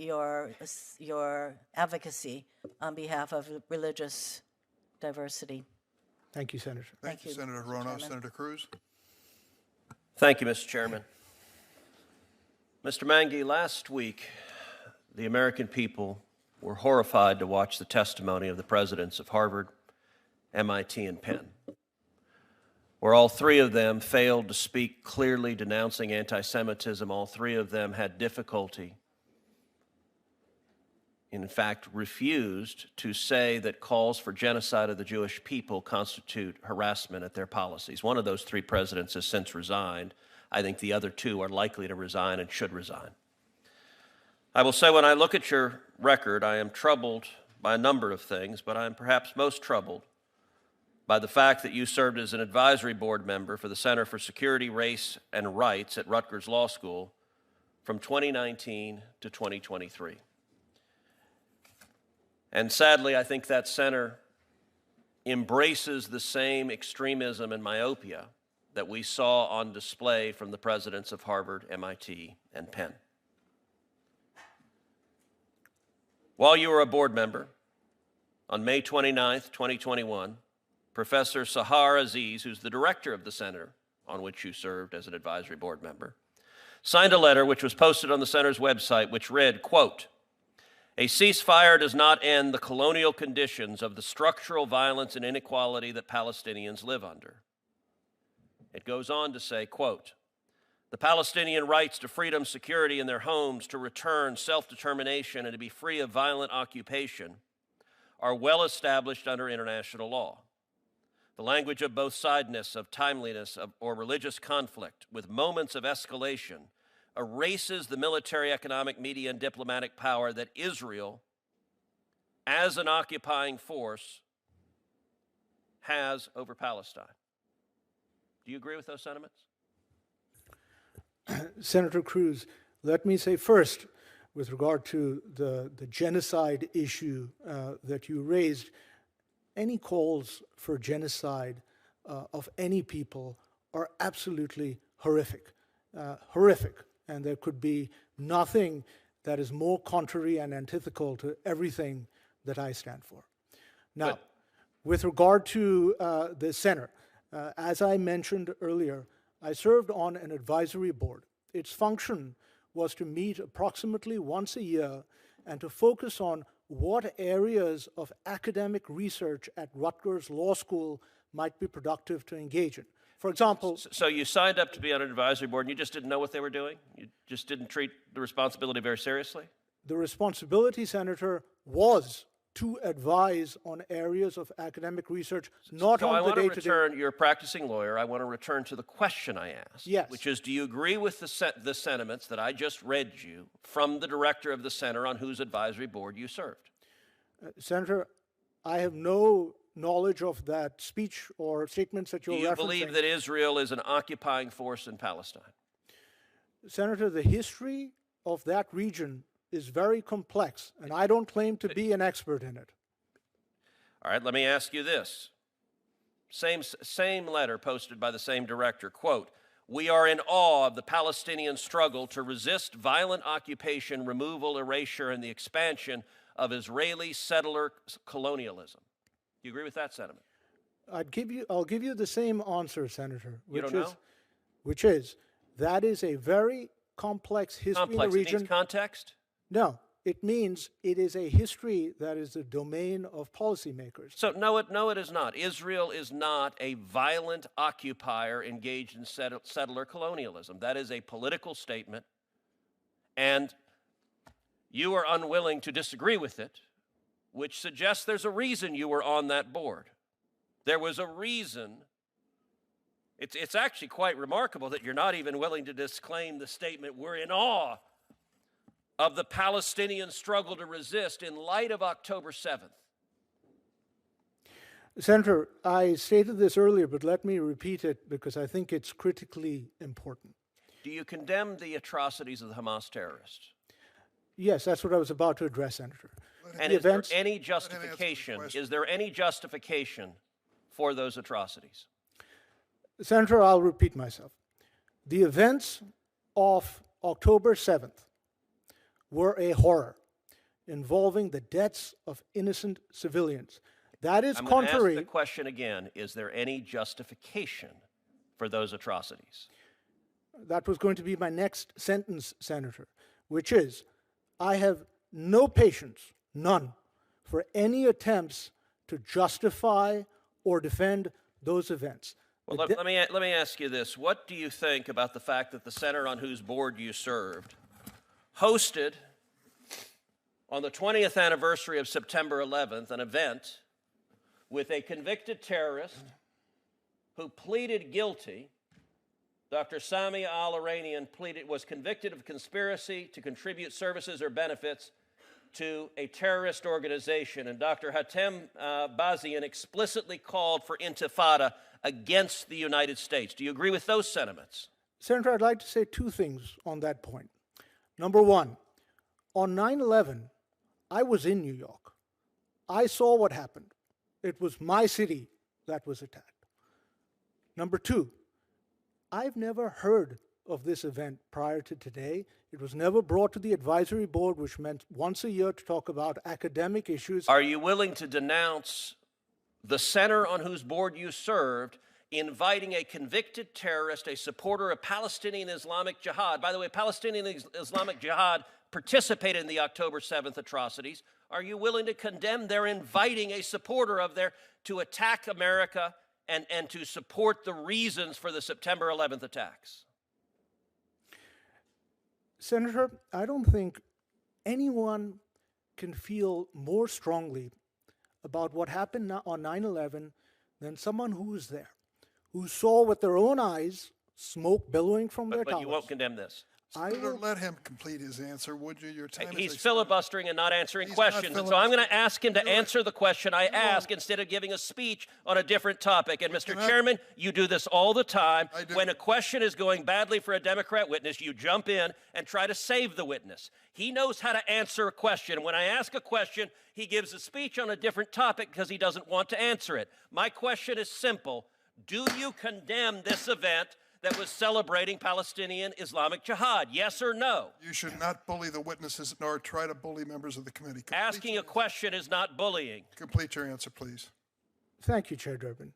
your advocacy on behalf of religious diversity. Thank you, Senator. Thank you, Senator Rono. Senator Cruz. Thank you, Mr. Chairman. Mr. Mangi, last week, the American people were horrified to watch the testimony of the presidents of Harvard, MIT, and Penn, where all three of them failed to speak clearly denouncing anti-Semitism. All three of them had difficulty, in fact, refused to say that calls for genocide of the Jewish people constitute harassment at their policies. One of those three presidents has since resigned. I think the other two are likely to resign and should resign. I will say, when I look at your record, I am troubled by a number of things, but I am perhaps most troubled by the fact that you served as an advisory board member for the Center for Security, Race, and Rights at Rutgers Law School from 2019 to 2023. And sadly, I think that center embraces the same extremism and myopia that we saw on display from the presidents of Harvard, MIT, and Penn. While you were a board member, on May 29th, 2021, Professor Sahar Aziz, who's the director of the center on which you served as an advisory board member, signed a letter which was posted on the center's website, which read, quote, "A ceasefire does not end the colonial conditions of the structural violence and inequality that Palestinians live under." It goes on to say, quote, "The Palestinian rights to freedom, security in their homes, to return, self-determination, and to be free of violent occupation are well established under international law. The language of both-sidedness, of timeliness, or religious conflict, with moments of escalation, erases the military, economic, media, and diplomatic power that Israel, as an occupying force, has over Palestine." Do you agree with those sentiments? Senator Cruz, let me say first, with regard to the genocide issue that you raised, any calls for genocide of any people are absolutely horrific, and there could be nothing that is more contrary and antithetical to everything that I stand for. Now, with regard to the center, as I mentioned earlier, I served on an advisory board. Its function was to meet approximately once a year and to focus on what areas of academic research at Rutgers Law School might be productive to engage in. For example... So you signed up to be on an advisory board and you just didn't know what they were doing? You just didn't treat the responsibility very seriously? The responsibility, Senator, was to advise on areas of academic research, not on the day-to-day. You're a practicing lawyer. I want to return to the question I asked, yes, which is, do you agree with the sentiments that I just read you from the director of the center on whose advisory board you served? Senator, I have no knowledge of that speech or statements that you're referencing. Do you believe that Israel is an occupying force in Palestine? Senator, the history of that region is very complex, and I don't claim to be an expert in it. All right, let me ask you this. Same letter posted by the same director, quote, "We are in awe of the Palestinian struggle to resist violent occupation, removal, erasure, and the expansion of Israeli settler colonialism." Do you agree with that sentiment? I'll give you the same answer, Senator, which is that is a very complex history in the region. It means context? No, it means it is a history that is the domain of policymakers. So no, it is not. Israel is not a violent occupier engaged in settler colonialism. That is a political statement, and you are unwilling to disagree with it, which suggests there's a reason you were on that board. There was a reason. It's actually quite remarkable that you're not even willing to disclaim the statement, "We're in awe of the Palestinian struggle to resist in light of October 7th. Senator, I stated this earlier, but let me repeat it because I think it's critically important. Do you condemn the atrocities of the Hamas terrorists? Yes, that's what I was about to address, Senator. And is there any justification? Is there any justification for those atrocities? Senator, I'll repeat myself. The events of October 7th were a horror, involving the deaths of innocent civilians. That is I'm going to contrary. ask the question again. Is there any justification for those atrocities? That was going to be my next sentence, Senator, which is, I have no patience, none, for any attempts to justify or defend those events. Well, let me ask you this. What do you think about the fact that the center on whose board you served hosted, on the 20th anniversary of September 11th, an event with a convicted terrorist who pleaded guilty? Dr. Sami al-Iranian was convicted of conspiracy to contribute services or benefits to a terrorist organization, and Dr. Hatem Bazian explicitly called for intifada against the United States. Do you agree with those sentiments? Senator, I'd like to say two things on that point. Number one, on 9/11, I was in New York. I saw what happened. It was my city that was attacked. Number two, I've never heard of this event prior to today. It was never brought to the advisory board, which meant once a year to talk about academic issues. Are you willing to denounce the center on whose board you served inviting a convicted terrorist, a supporter of Palestinian Islamic Jihad? By the way, Palestinian Islamic Jihad participated in the October 7th atrocities. Are you willing to condemn their inviting a supporter of their to attack America and to support the reasons for the September 11th attacks? Senator, I don't think anyone can feel more strongly about what happened on 9/11 than someone who was there, who saw with their own eyes smoke billowing from their towers. But you won't condemn this. Senator, let him complete his answer, would you? Your time He's is filibustering and not answering He's not questions. And so I'm going to ask him to Do it. answer the question I ask instead of giving a speech on a different topic. And Mr. Chairman, you do this all the time. I do. When a question is going badly for a Democrat witness, you jump in and try to save the witness. He knows how to answer a question. When I ask a question, he gives a speech on a different topic because he doesn't want to answer it. My question is simple. Do you condemn this event that was celebrating Palestinian Islamic Jihad? Yes or no? You should not bully the witnesses nor try to bully members of the committee. Asking a question is not bullying. Complete your answer, please. Thank you, Chair Durbin.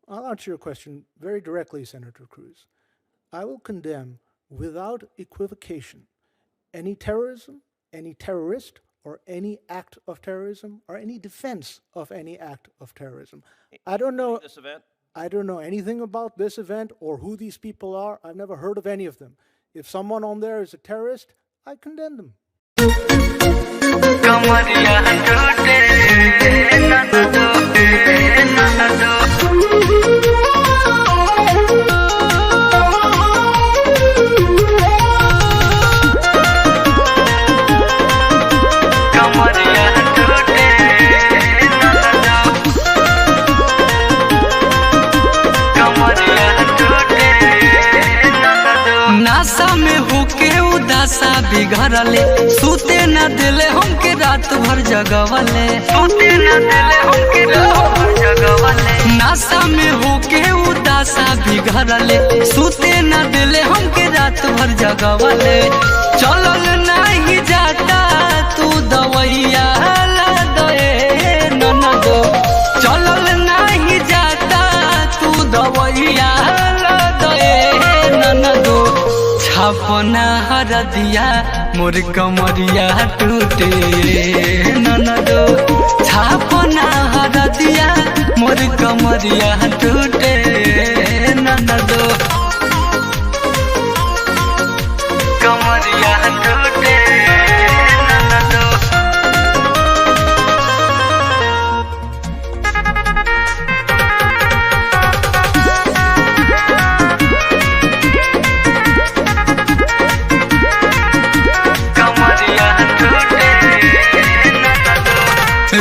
I'll answer your question very directly, Senator Cruz. I will condemn without equivocation any terrorism, any terrorist, or any act of terrorism, or any defense of any act of terrorism. I don't know. This event? I don't know anything about this event or who these people are. I've never heard of any of them. If someone on there is a terrorist, I condemn them. NASA में होके उदासा बिगड़ले, सूते न दिले हमके रात भर जगवले, सूते न दिले हमके रात भर जगवले। नासा में होके उदासा बिगड़ले, सूते न दिले हमके रात भर जगवले। चलल नहीं जाता तू दवैया ला दे ननदो, चलल नहीं जाता तू दवैया ला दे ननदो। छापना हरदिया मोर कमरिया टूटे ननदो, छापना हरदिया मोर कमरिया टूटे ननदो, कमरिया टूटे ननदो।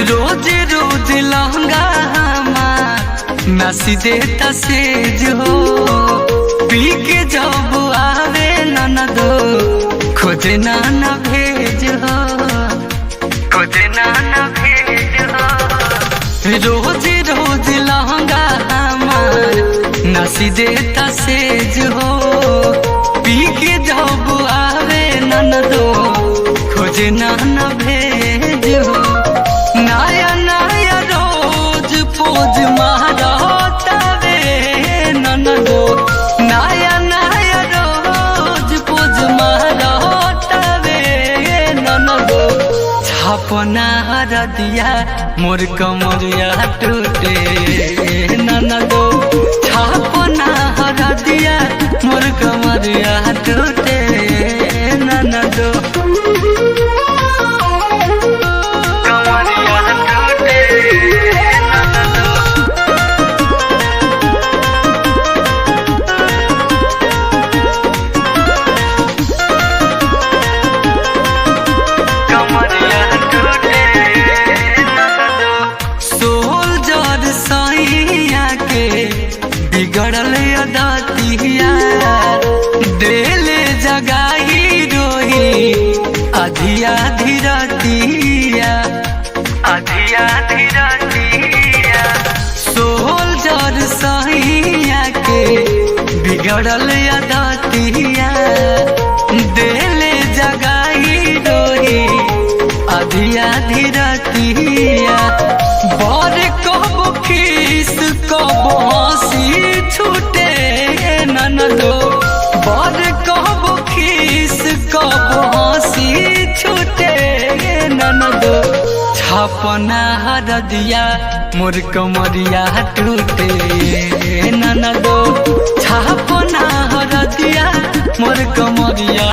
रोज रोज लहंगा नसी देता सेज हो, पी के जब आवे ननदो खोजे नाना भेज हो, खोजे नाना भेज हो। रोज रोज लहंगा नसी देता सेज हो, पी के जब आवे ननदो खोजे खोजे ना भेज हो नया नया रोज पोज मारतावे ननदो नया नया रोज पोज मारतावे ननदो छापना हरदिया मोर कमरिया टूटे ननदो छापना हरदिया मोर कमरिया टूटे ननदो कमरिया टूटे ननदो कमरिया टूटे ननदो सोल्जर सैया के बिगड़ल अदतिया देले जगाही रोही अधिया धीरतिया अधिया धीरतिया सोल्जर सैया के बिगड़ल अदतिया देले जगाही रोही अधिया धीरतिया बर कब खीस कब हंसी छूटे ननदो बर कब खीस कब हंसी छूटे ननदो छापना हरदिया मोर कमरिया टूटे ननदो छापना हरदिया मोर कमरिया